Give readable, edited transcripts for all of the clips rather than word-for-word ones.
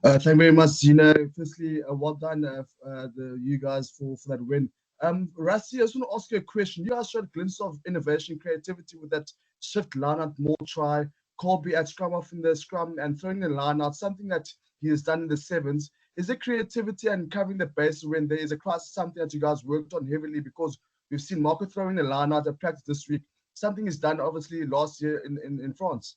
Thank you very much, Gina. Firstly, well done, you guys for that win. Rassie, I just want to ask you a question. You guys showed a glimpse of innovation, creativity with that shift line out, more try, Colby at scrum off in the scrum and throwing the line out, something that he has done in the sevens. Is it creativity and covering the base when there is a crisis, something that you guys worked on heavily because we've seen Marco throwing the line out at practice this week. Something is done, obviously, last year in France.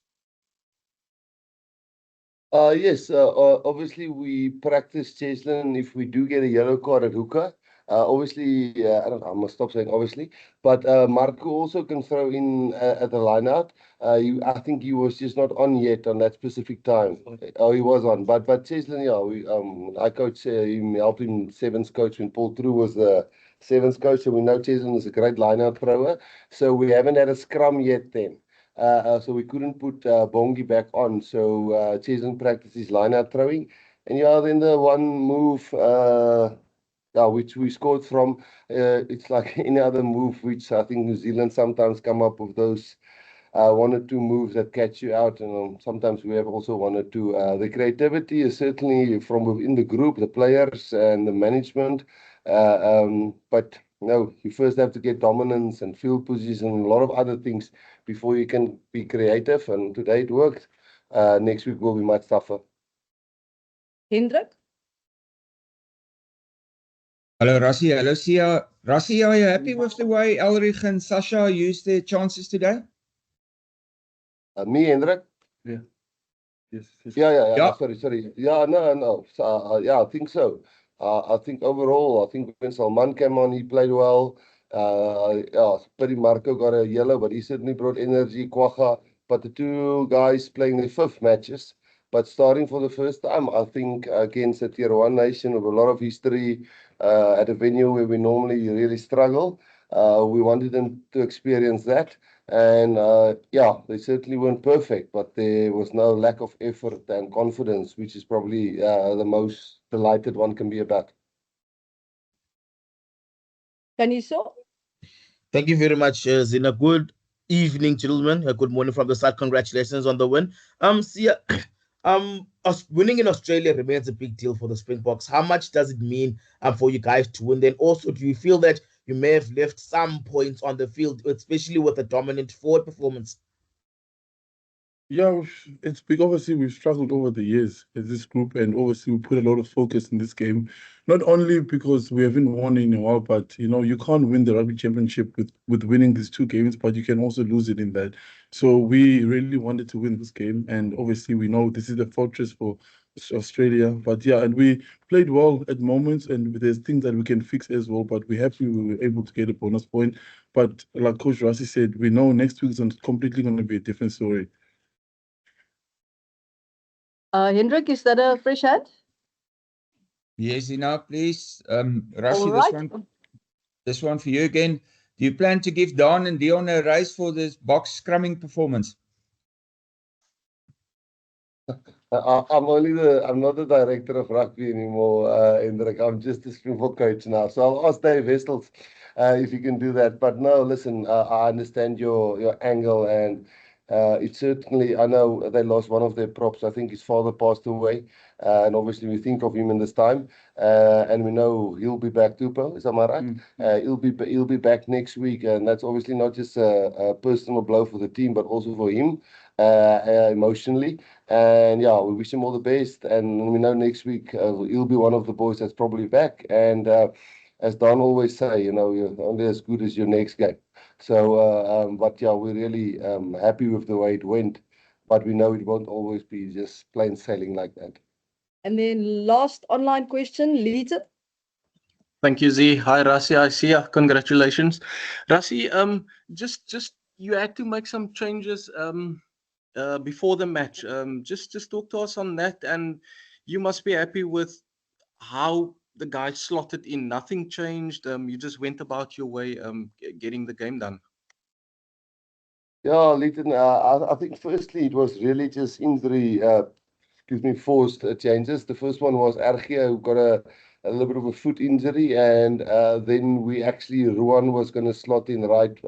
Yes, obviously we practice Cheslin if we do get a yellow card at hooker. Obviously, I don't know, I must stop saying obviously, but Marco also can throw in at the line out. I think he was just not on yet on that specific time. Oh, he was on, but Cheslin, yeah, I coach him, helped him sevens coach when Paul True was the sevens coach, so we know Cheslin is a great line out thrower. So we haven't had a scrum yet then. So we couldn't put Bongi back on. So Cheslin practiced his line out throwing. And yeah, then the one move which we scored from, it's like any other move, which I think New Zealand sometimes come up with those one or two moves that catch you out. And sometimes we have also one or two. The creativity is certainly from within the group, the players and the management. But no, you first have to get dominance and field position and a lot of other things before you can be creative. And today it worked. Next week will be much tougher. Hendrik? Hello, Rassie. Hello, Siya. Rassie, are you happy with the way Elrich and Sasha used their chances today? Me, Hendrik? Yeah. Yes. Yeah. Sorry. Yeah, no. Yeah, I think so. I think overall, I think when Salman came on, he played well. Pretty Marco got a yellow, but he certainly brought energy. Kwacha, but the two guys playing their fifth matches, but starting for the first time, I think against a tier one nation with a lot of history at a venue where we normally really struggle. We wanted them to experience that. And they certainly weren't perfect, but there was no lack of effort and confidence, which is probably the most delighted one can be about. Kaniso? Thank you very much, Zina. Good evening, gentlemen. Good morning from the side. Congratulations on the win. Siya, us winning in Australia remains a big deal for the Springboks. How much does it mean for you guys to win? Then also, do you feel that you may have left some points on the field, especially with a dominant forward performance? Yeah, it's big. Obviously, we've struggled over the years as this group, and obviously, we put a lot of focus in this game. Not only because we haven't won in a while, but you can't win the rugby championship with winning these two games, but you can also lose it in that. So we really wanted to win this game, and obviously, we know this is the fortress for Australia. But yeah, and we played well at moments, and there's things that we can fix as well. But we're happy we were able to get a bonus point. But like Coach Rassie said, we know next week is completely going to be a different story. Hendrik, is that a fresh hand? Yes, please. Rassie, Right. this one for you again. Do you plan to give Don and Dion a raise for this box scrumming performance? I'm not the director of rugby anymore, Hendrik. I'm just the Springbok coach now. So I'll ask Dave Westels if you can do that. But no, listen, I understand your angle, and it's certainly, I know they lost one of their props. I think his father passed away, and obviously we think of him in this time, and we know he'll be back, Tupo, is that right? He'll be back next week, and that's obviously not just a personal blow for the team, but also for him emotionally. And yeah, we wish him all the best, and we know next week he'll be one of the boys that's probably back. And as Don always say, you're only as good as your next game. So, but yeah, we're really happy with the way it went, but we know it won't always be just plain sailing like that. And then last online question, Lita. Thank you, Z. Hi, Rassie. I see ya. Congratulations. Rassie, just you had to make some changes before the match. Just talk to us on that, and you must be happy with how the guys slotted in. Nothing changed. You just went about your way, getting the game done. Yeah, Leighton, I think firstly it was really just injury, forced changes. The first one was Argia, who got a little bit of a foot injury, and then Ruan was going to slot in right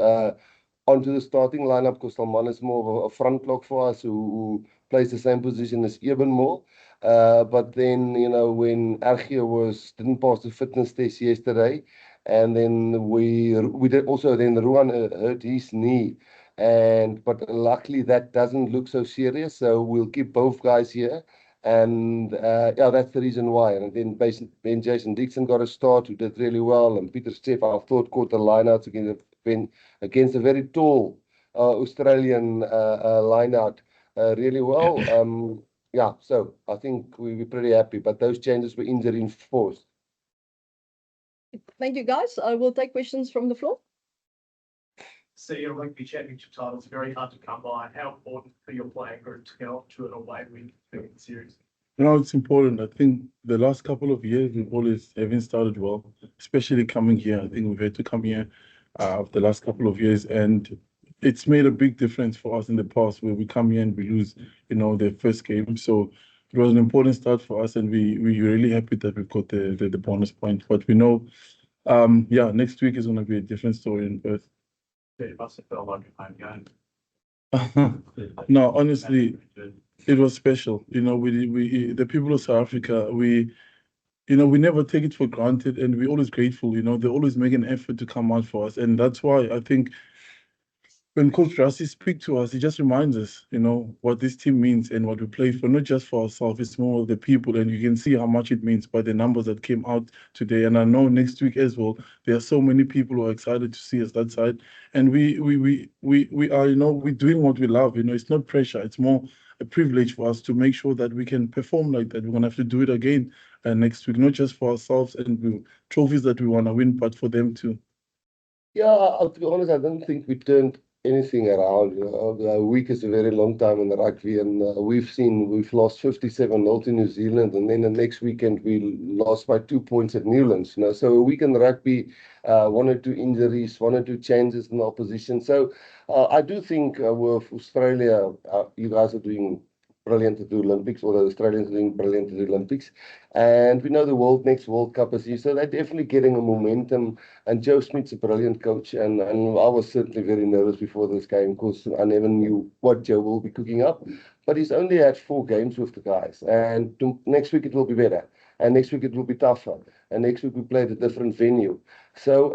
onto the starting lineup because Salman is more of a front lock for us who plays the same position as Eben more. But then, when Archie didn't pass the fitness test yesterday, and then we did also, then Ruan hurt his knee. But luckily that doesn't look so serious. So we'll keep both guys here. And yeah, that's the reason why. And then Jason Dixon got a start, who did really well. And Peter Steff, I thought, caught the lineouts against a very tall Australian lineout really well. Yeah, so I think we're pretty happy. But those changes were injury enforced. Thank you, guys. I will take questions from the floor. Siya Rugby Championship titles very hard to come by. How important for your playing group to get off to an away win for the series? It's important. I think the last couple of years we've always haven't started well, especially coming here. I think we've had to come here the last couple of years, and it's made a big difference for us in the past where we come here and we lose, the first game. So it was an important start for us, and we're really happy that we've got the bonus point. But we know, yeah, next week is going to be a different story in Perth. It must have felt like a home game. No, honestly, it was special. We the people of South Africa, we never take it for granted, and we're always grateful. They always make an effort to come out for us, and that's why I think when Coach Rassie speaks to us, he just reminds us, what this team means and what we play for, not just for ourselves, it's more of the people, and you can see how much it means by the numbers that came out today. And I know next week as well, there are so many people who are excited to see us that side. And we are, we're doing what we love. It's not pressure. It's more a privilege for us to make sure that we can perform like that. We're going to have to do it again next week, not just for ourselves and the trophies that we want to win, but for them too. Yeah, to be honest, I don't think we turned anything around. A week is a very long time in the rugby, and we've lost 57-0 to New Zealand, and then the next weekend we lost by 2 points at Newlands. So a week in the rugby, 1 or 2 injuries, 1 or 2 changes in the opposition. So I do think with Australia, you guys are doing brilliant at the Olympics, or the Australians are doing brilliant at the Olympics. And we know the next World Cup is here, so they're definitely getting a momentum. And Joe Smith's a brilliant coach, and I was certainly very nervous before this game because I never knew what Joe will be cooking up. But he's only had 4 games with the guys, and next week it will be better, and next week it will be tougher, and next week we play at a different venue. So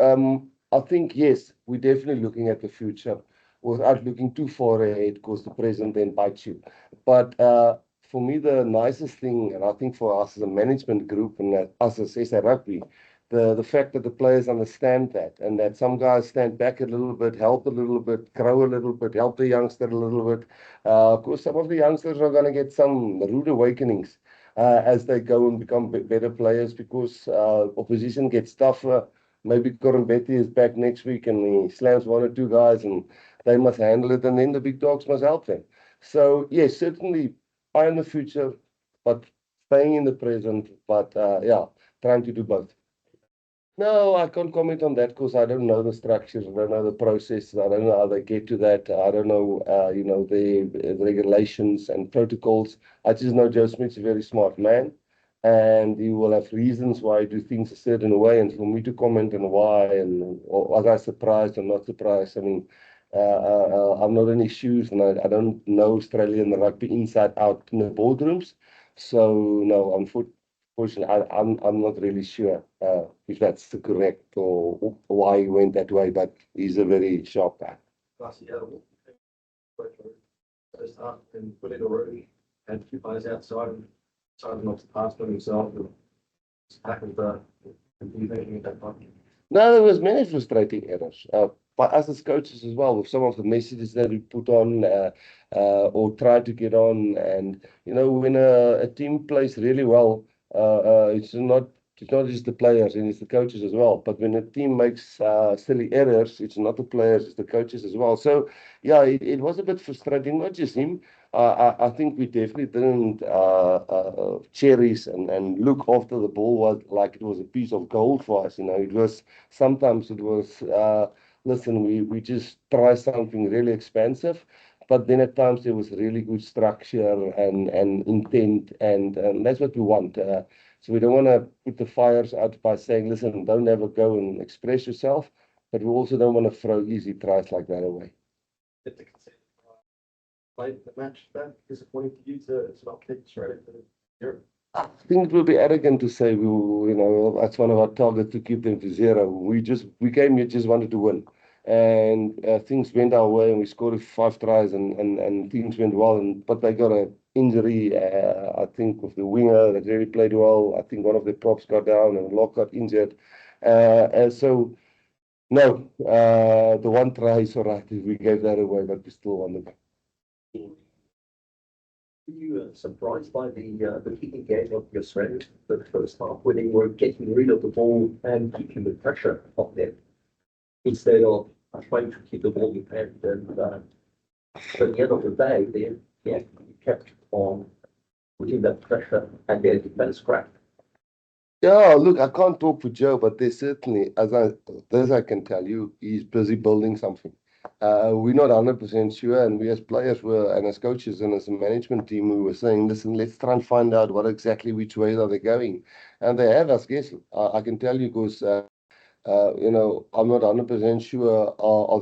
I think, yes, we're definitely looking at the future without looking too far ahead, because the present then bites you. But for me, the nicest thing, and I think for us as a management group and us as SA Rugby, the fact that the players understand that, and that some guys stand back a little bit, help a little bit, grow a little bit, help the youngster a little bit. Because some of the youngsters are going to get some rude awakenings as they go and become better players, because opposition gets tougher. Maybe Corambetti is back next week and he slams 1 or 2 guys, and they must handle it, and then the big dogs must help them. So, yes, certainly eye on the future, but staying in the present, but yeah, trying to do both. No, I can't comment on that because I don't know the structures, I don't know the process, I don't know how they get to that, I don't know, the regulations and protocols. I just know Joe Smith's a very smart man, and he will have reasons why he do things a certain way, and for me to comment on why, and or was I surprised or not surprised, I mean, I'm not in his shoes, and I don't know Australian rugby inside out in the boardrooms. So no, unfortunately, I'm not really sure if that's the correct or why he went that way, but he's a very sharp guy. And put in a room and 2 players outside and decided not to pass by himself and tackled the thinking at that point. No, there was many frustrating errors by us as coaches as well, with some of the messages that we put on or try to get on. And when a team plays really well, it's not just the players, and it's the coaches as well. But when a team makes silly errors, it's not the players, it's the coaches as well. So yeah, it was a bit frustrating, not just him. I think we definitely didn't cherish and look after the ball like it was a piece of gold for us. It was sometimes listen, we just try something really expensive, but then at times there was really good structure and intent, and that's what we want. So we don't want to put the fires out by saying, listen, don't ever go and express yourself, but we also don't want to throw easy tries like that away. Played the match, that disappointing for you to not kick straight into I think it would be arrogant to say that's one of our targets to keep them to 0. We came here just wanted to win, and things went our way, and we scored 5 tries, and things went well. But they got an injury, I think, with the winger that really played well. I think one of the props got down, and Locke got injured. So no, the 1 try is all right. We gave that away, but we still won the game. Were you surprised by the kicking game of your strength for the first half, when they were getting rid of the ball and keeping the pressure on them instead of trying to keep the ball in hand? And at the end of the day, they kept on putting that pressure, and their defense cracked. Yeah, look, I can't talk for Joe, but there's certainly, as I can tell you, he's busy building something. We're not 100% sure, and we as players were, and as coaches and as a management team, we were saying, listen, let's try and find out which ways are they going. And they have us guessing. I can tell you because, I'm not 100% sure, are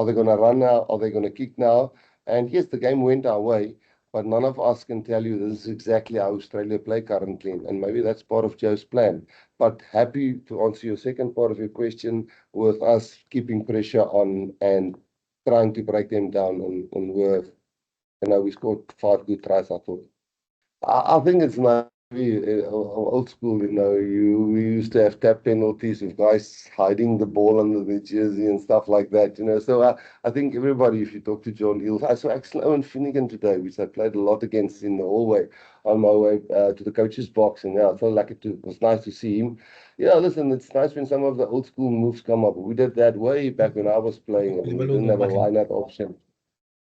they going to run now? Are they going to kick now? And yes, the game went our way, but none of us can tell you this is exactly how Australia play currently, and maybe that's part of Joe's plan. But happy to answer your second part of your question with us keeping pressure on and trying to break them down, and we scored 5 good tries, I thought. I think it's nice. Old school, we used to have tap penalties with guys hiding the ball under the jersey and stuff like that, So I think everybody, if you talk to John Hills, I saw actually Owen Finnegan today, which I played a lot against in the hallway on my way to the coach's box, and I felt like it was nice to see him. Yeah, listen, it's nice when some of the old school moves come up. We did that way back when I was playing, and we didn't have a line-out option,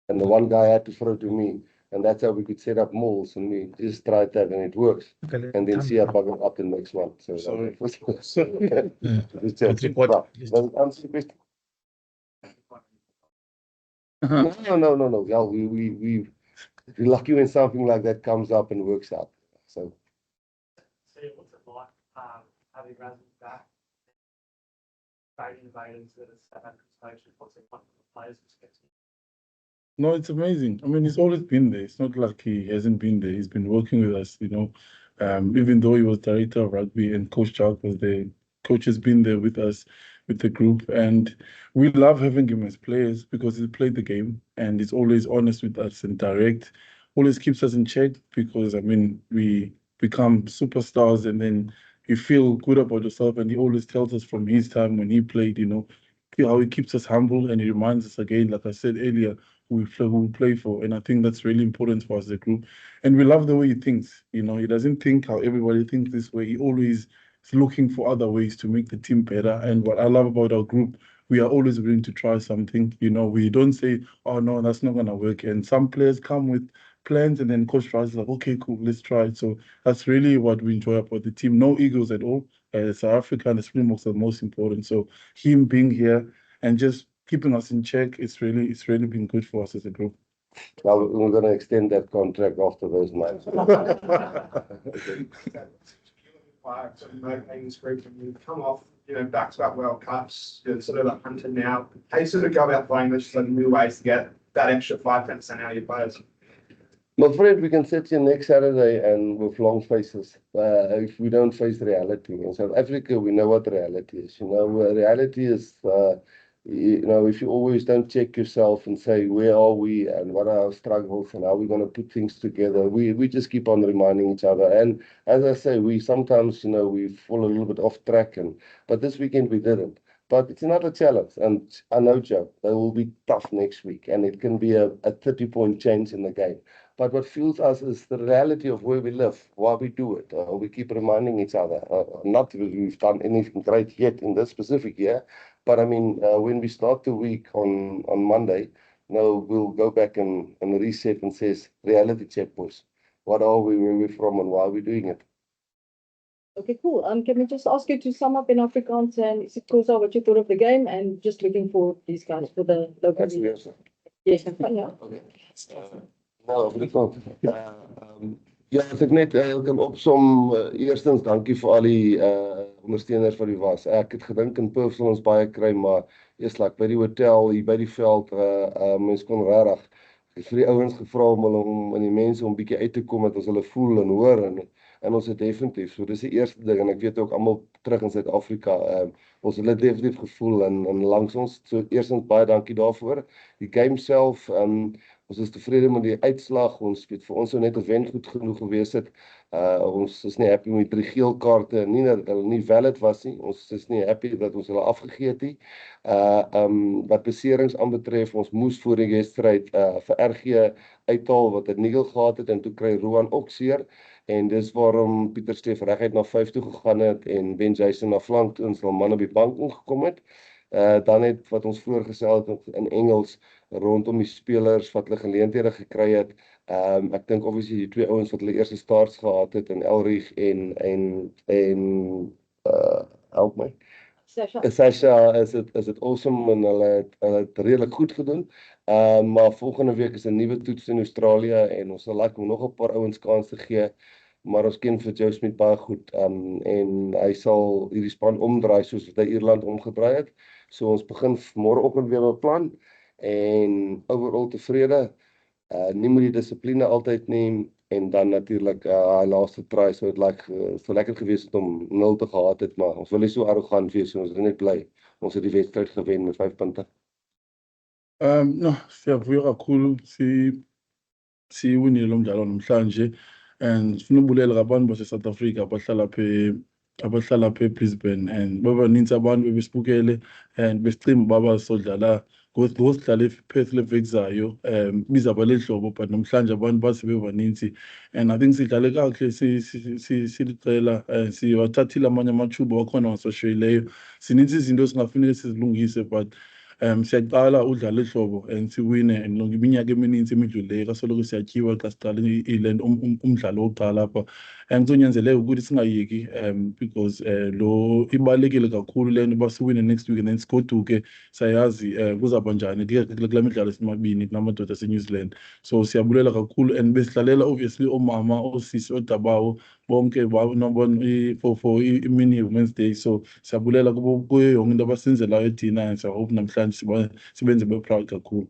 and the one guy had to throw to me. And that's how we could set up malls, and we just tried that, and it works. And then Siya buggered up the next one. So Sorry. No. Yeah, we're lucky when something like that comes up and works out. So. What's it like having Rassie back? Invading to the South African station. What's it like for the players' perspective? No, it's amazing. I mean, he's always been there. It's not like he hasn't been there. He's been working with us, even though he was director of rugby and Coach Chuck was there. Coach has been there with us, with the group, and we love having him as players because he played the game and he's always honest with us and direct, always keeps us in check because, we become superstars and then you feel good about yourself, and he always tells us from his time when he played, how he keeps us humble, and he reminds us again, like I said earlier, who we play for. And I think that's really important for us as a group. And we love the way he thinks. He doesn't think how everybody thinks this way. He always is looking for other ways to make the team better. And what I love about our group, we are always willing to try something. We don't say, oh, no, that's not going to work. And some players come with plans, and then Coach tries like, okay, cool, let's try it. So that's really what we enjoy about the team. No egos at all. South Africa and the Springboks are the most important. So him being here and just keeping us in check, it's really been good for us as a group. Well, we're going to extend that contract after those months. You come off, back-to-back World Cups, you're sort of like hunting now. How do you sort of go about playing this new ways to get that extra 5-10% out of your players? My friend, we can sit here next Saturday and with long faces if we don't face reality. In South Africa, we know what reality is. Reality is, if you always don't check yourself and say, where are we and what are our struggles and how we're going to put things together, we just keep on reminding each other. And as I say, we sometimes, we fall a little bit off track, but this weekend we didn't. But it's another challenge, and I know, Joe, they will be tough next week, and it can be a 30-point change in the game. But what fuels us is the reality of where we live, why we do it. We keep reminding each other, not that we've done anything great yet in this specific year, but when we start the week on Monday, we'll go back and reset and says, reality check, boys. What are we, where we're from, and why are we doing it? Okay, cool. Can we just ask you to sum up in Afrikaans and IsiXhosa what you thought of the game, and just looking for these guys for the local league? Yes, yeah. Okay. Ja, as ek net kan opsom, eerstens dankie vir al die ondersteuners wat die was. Ek het gedink in Perth sal ons baie kry, maar by die hotel, hier by die veld, mens kon regtig vir die ouens gevra om aan die mense om bietjie uit te kom dat ons hulle voel en hoor en ons het definitief. So dis die eerste ding en ek weet ook almal terug in Suid-Afrika, ons het dit definitief gevoel en langs ons. So eerstens baie dankie daarvoor. Die game self, ons is tevrede met die uitslag. Ons weet vir ons sou net 'n wen goed genoeg gewees het. Ons is nie happy met die 3 geel kaarte, nie dat hulle nie valid was nie. Ons is nie happy dat ons hulle afgegee het nie. Wat beserings aanbetref, ons moes voor die wedstryd vir RG uithaal wat 'n nigel gehad het en toe kry Roan ook seer. En dis waarom Pieter Steef reguit na 5 toe gegaan het en Ben Jason na flank toe en sy man op die bank ingekom het. Dan het wat ons voorgestel het in Engels rondom die spelers wat hulle geleenthede gekry het. Ek dink obviously die 2 ouens wat hulle eerste starts gehad het in Elrich en help my. Sasha is it awesome en hulle het redelik goed gedoen. Maar volgende week is 'n nuwe toets in Australië en ons sal like om nog 'n paar ouens kans te gee. Maar ons ken vir Joe Smith baie goed en hy sal hierdie span omdraai soos wat hy Ierland omgedraai het. So ons begin môreoggend weer 'n plan en overall tevrede. Nie met die dissipline altyd neem en dan natuurlik hy laaste try so dit so lekker gewees het om 0 te gehad het, maar ons wil nie so arrogant wees, ons is net bly. Ons het die wedstryd gewen met 5 punte. No, siyavuya kakhulu siwinile lo mdlalo namhlanje and sifuna ubulela kabantu base-South Africa abahlala apha eBrisbane and babaninzi abantu bebesibukele and besicimba babazodlala ngosidlala ePerth leveki zayo bizaba lehlobo but namhlanje abantu base bebaninzi and I think sidlale kakuhle siliqela siwathathile amanye amathuba wakhona wasoshiyileyo sininzi izinto esingafuneka sizilungise but siyaqala udlala ehlobo and siwine and iminyaka emininzi emidlulileyo kasoloko siyatyiwa xa siqala iland umdlalo wokuqala lapha and kuzonyanzeleka ukuthi singayeki because lo ibalekile kakhulu le nto uba siwine next week and then sigoduke sayazi kuzawuba njani kula midlalo esimabini kunamadoda aseNew Zealand. So siyabulela kakhulu and besidlalela obviously omama osisi odabawo bonke for imini Wednesday. So siyabulela kuyo yonke into abasenzelayo thina and siyahope namhlanje sibenze be proud kakhulu.